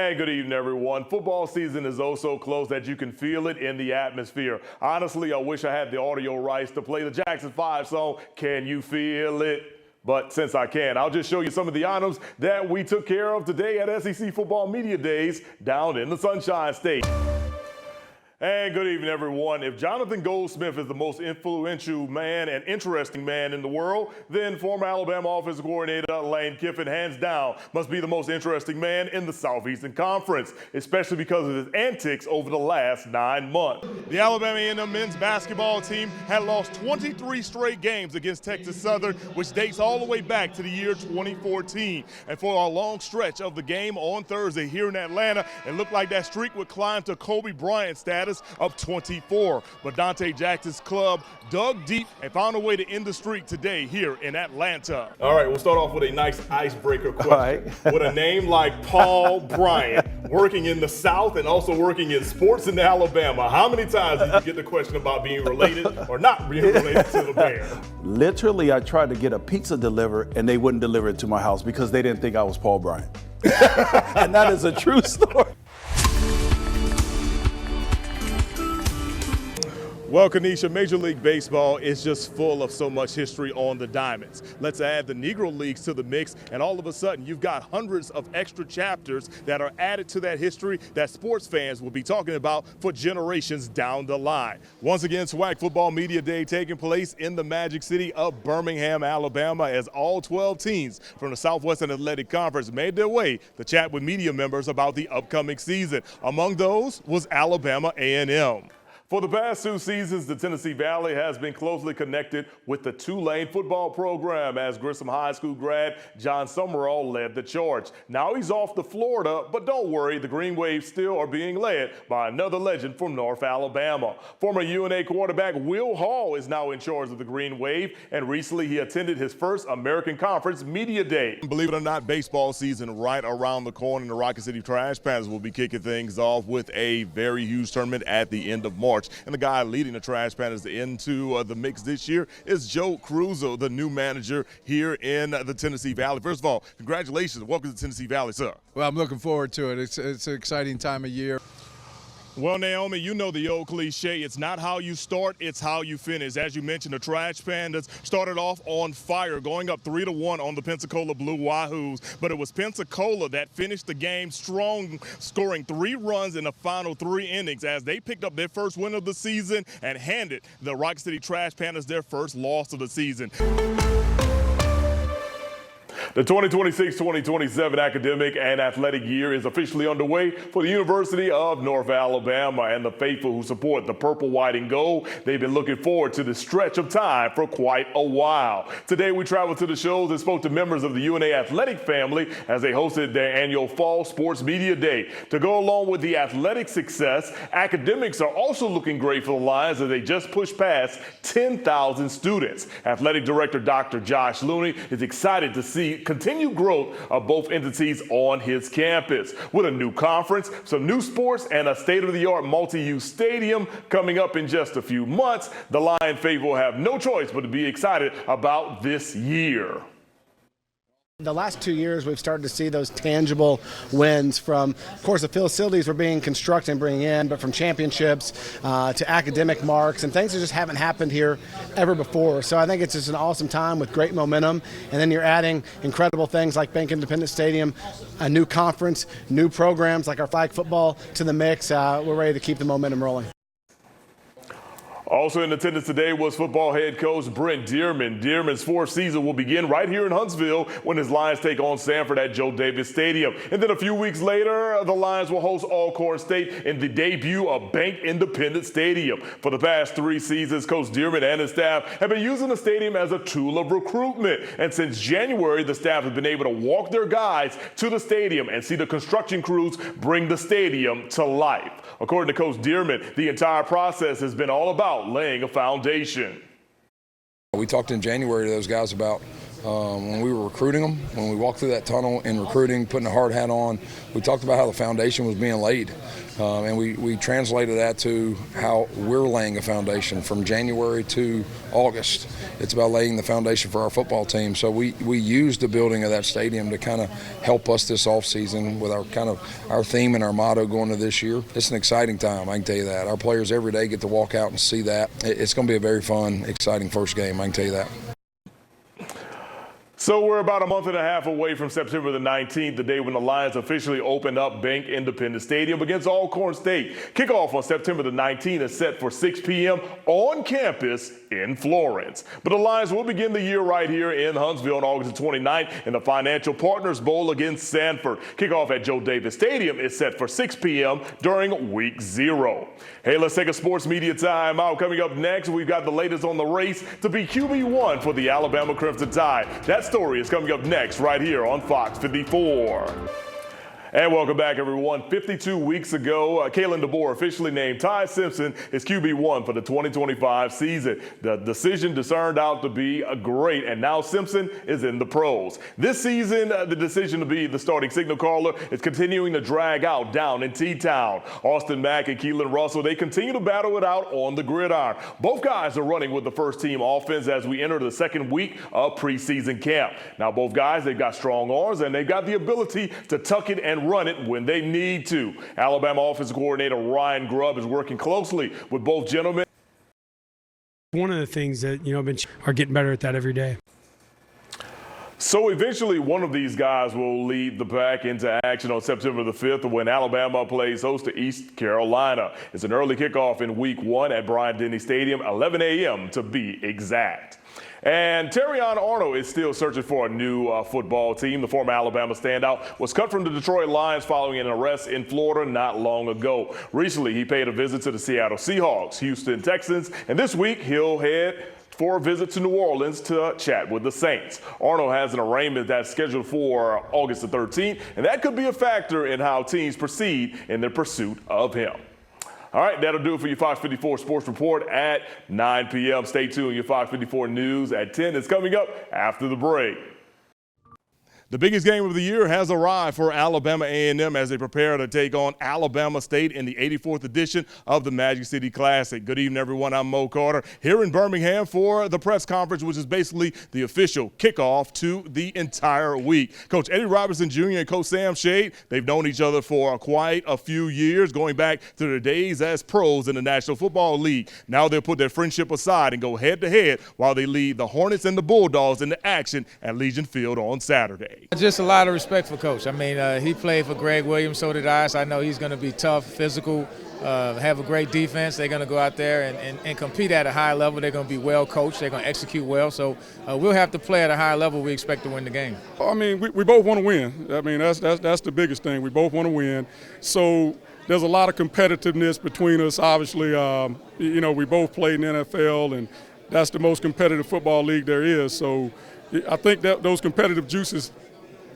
Hey, good evening, everyone. Football season is oh so close that you can feel it in the atmosphere. Honestly, I wish I had the audio rights to play the Jackson 5 song, Can You Feel It? But since I can, I'll just show you some of the items that we took care of today at SEC Football Media Days down in the Sunshine State. And good evening, everyone. If Jonathan Goldsmith is the most influential man and interesting man in the world, then former Alabama offensive coordinator Lane Kiffin, hands down, must be the most interesting man in the Southeastern Conference, especially because of his antics over the last 9 months. The Alabama A&M men's basketball team had lost 23 straight games against Texas Southern, which dates all the way back to the year 2014. And for a long stretch of the game on Thursday here in Atlanta, it looked like that streak would climb to Kobe Bryant status of 24. But Dante Jackson's club dug deep and found a way to end the streak today here in Atlanta. All right, we'll start off with a nice icebreaker question. Right. With a name like Paul Bryant, working in the South and also working in sports in Alabama, how many times did you get the question about being related or not being related to the Bear? Literally, I tried to get a pizza delivered and they wouldn't deliver it to my house because they didn't think I was Paul Bryant. And that is a true story. Well, Kanisha, Major League Baseball is just full of so much history on the diamonds. Let's add the Negro Leagues to the mix, and all of a sudden you've got hundreds of extra chapters that are added to that history that sports fans will be talking about for generations down the line. Once again, SWAC Football Media Day taking place in the Magic City of Birmingham, Alabama, as all 12 teams from the Southwestern Athletic Conference made their way to chat with media members about the upcoming season. Among those was Alabama A&M. For the past 2 seasons, the Tennessee Valley has been closely connected with the Tulane football program as Grissom High School grad John Summerall led the charge. Now he's off to Florida, but don't worry, the Green Wave still are being led by another legend from North Alabama. Former UNA quarterback Will Hall is now in charge of the Green Wave, and recently he attended his first American Conference Media Day. Believe it or not, baseball season right around the corner, and the Rocket City Trash Pandas will be kicking things off with a very huge tournament at the end of March. And the guy leading the Trash Pandas into the mix this year is Joe Cruzo, the new manager here in the Tennessee Valley. First of all, congratulations. Welcome to Tennessee Valley, sir. Well, I'm looking forward to it. It's an exciting time of year. Well, Naomi, you know the old cliche, it's not how you start, it's how you finish. As you mentioned, the Trash Pandas started off on fire, going up 3-1 on the Pensacola Blue Wahoos. But it was Pensacola that finished the game strong, scoring 3 runs in the final 3 innings as they picked up their first win of the season and handed the Rocket City Trash Pandas their first loss of the season. The 2026-2027 academic and athletic year is officially underway for the University of North Alabama, and the faithful who support the purple, white, and gold, they've been looking forward to this stretch of time for quite a while. Today we traveled to the shows and spoke to members of the UNA athletic family as they hosted their annual Fall Sports Media Day. To go along with the athletic success, academics are also looking great for the Lions as they just pushed past 10,000 students. Athletic Director Dr. Josh Looney is excited to see continued growth of both entities on his campus. With a new conference, some new sports, and a state-of-the-art multi-use stadium coming up in just a few months, the Lion faithful will have no choice but to be excited about this year. The last 2 years, we've started to see those tangible wins from, of course, the facilities were being constructed and bringing in, but from championships to academic marks and things that just haven't happened here ever before. So I think it's just an awesome time with great momentum. And then you're adding incredible things like Bank Independent Stadium, a new conference, new programs like our flag football to the mix. We're ready to keep the momentum rolling. Also in attendance today was football head coach Brent Dearman. Dearman's 4th season will begin right here in Huntsville when his Lions take on Sanford at Joe Davis Stadium. And then a few weeks later, the Lions will host Alcorn State in the debut of Bank Independent Stadium. For the past 3 seasons, Coach Dearman and his staff have been using the stadium as a tool of recruitment. And since January, the staff has been able to walk their guys to the stadium and see the construction crews bring the stadium to life. According to Coach Dearman, the entire process has been all about laying a foundation. We talked in January to those guys about When we were recruiting them, when we walked through that tunnel in recruiting, putting a hard hat on, we talked about how the foundation was being laid. And we translated that to how we're laying a foundation from January to August. It's about laying the foundation for our football team. So we used the building of that stadium to kind of help us this offseason with our theme and our motto going into this year. It's an exciting time, I can tell you that. Our players every day get to walk out and see that. It's going to be a very fun, exciting first game, I can tell you that. So we're about a month and a half away from September the 19th, the day when the Lions officially opened up Bank Independence Stadium against Alcorn State. Kickoff on September the 19th is set for 6 p.m. on campus in Florence. But the Lions will begin the year right here in Huntsville on August the 29th in the Financial Partners Bowl against Sanford. Kickoff at Joe Davis Stadium is set for 6 p.m. during week 0. Hey, let's take a sports media timeout. Coming up next, we've got the latest on the race to be QB1 for the Alabama Crimson Tide. That story is coming up next right here on Fox 54. And welcome back, everyone. 52 weeks ago, Kalen DeBoer officially named Ty Simpson his QB1 for the 2025 season. The decision turned out to be great, and now Simpson is in the pros. This season, the decision to be the starting signal caller is continuing to drag out down in T-Town. Austin Mack and Keelan Russell, they continue to battle it out on the gridiron. Both guys are running with the first-team offense as we enter the second week of preseason camp. Now, both guys, they've got strong arms, and they've got the ability to tuck it and run it when they need to. Alabama offensive coordinator Ryan Grubb is working closely with both gentlemen. One of the things that, are getting better at that every day. So eventually one of these guys will lead the pack into action on September the 5th when Alabama plays host to East Carolina. It's an early kickoff in week 1 at Bryant-Denny Stadium, 11 a.m. to be exact. And Terrion Arnold is still searching for a new football team. The former Alabama standout was cut from the Detroit Lions following an arrest in Florida not long ago. Recently, he paid a visit to the Seattle Seahawks, Houston Texans, and this week he'll head for a visit to New Orleans to chat with the Saints. Arnold has an arraignment that's scheduled for August the 13th, and that could be a factor in how teams proceed in their pursuit of him. All right, that'll do it for your Fox 54 Sports Report at 9 p.m. Stay tuned. Your Fox 54 News at 10 is coming up after the break. The biggest game of the year has arrived for Alabama A&M as they prepare to take on Alabama State in the 84th edition of the Magic City Classic. Good evening, everyone. I'm Mo Carter here in Birmingham for the press conference, which is basically the official kickoff to the entire week. Coach Eddie Robinson Jr. and Coach Sam Shade, they've known each other for quite a few years, going back to their days as pros in the National Football League. Now they'll put their friendship aside and go head-to-head while they lead the Hornets and the Bulldogs into action at Legion Field on Saturday. Just a lot of respect for Coach. I mean, he played for Greg Williams, so did I. So I know he's going to be tough, physical, have a great defense. They're going to go out there and compete at a high level. They're going to be well coached. They're going to execute well. So we'll have to play at a high level. We expect to win the game. I mean, we both want to win. I mean, that's the biggest thing. We both want to win. So there's a lot of competitiveness between us. Obviously, we both played in the NFL, and that's the most competitive football league there is. So I think that those competitive juices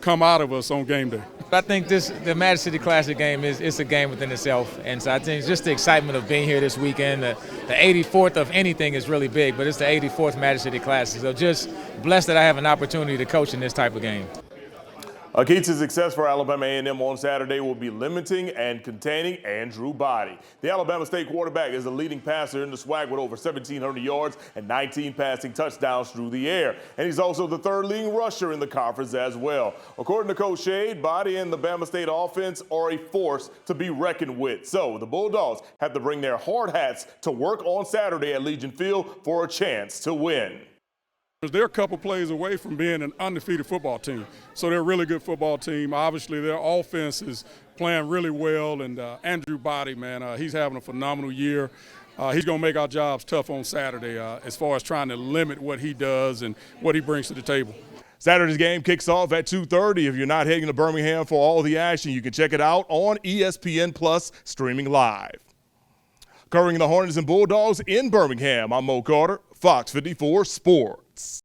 come out of us on game day. I think the Magic City Classic game is a game within itself, and so I think just the excitement of being here this weekend, the 84th of anything is really big, but it's the 84th Magic City Classic, so just blessed that I have an opportunity to coach in this type of game. A key to success for Alabama A&M on Saturday will be limiting and containing Andrew Body. The Alabama State quarterback is the leading passer in the SWAC with over 1,700 yards and 19 passing touchdowns through the air. And he's also the third leading rusher in the conference as well. According to Coach Shade, Body and the Bama State offense are a force to be reckoned with. So the Bulldogs have to bring their hard hats to work on Saturday at Legion Field for a chance to win. They're a couple plays away from being an undefeated football team. So they're a really good football team. Obviously, their offense is playing really well. And Andrew Body, man, he's having a phenomenal year. He's going to make our jobs tough on Saturday as far as trying to limit what he does and what he brings to the table. Saturday's game kicks off at 2:30. If you're not heading to Birmingham for all the action, you can check it out on ESPN Plus streaming live. Covering the Hornets and Bulldogs in Birmingham, I'm Mo Carter, Fox 54 Sports.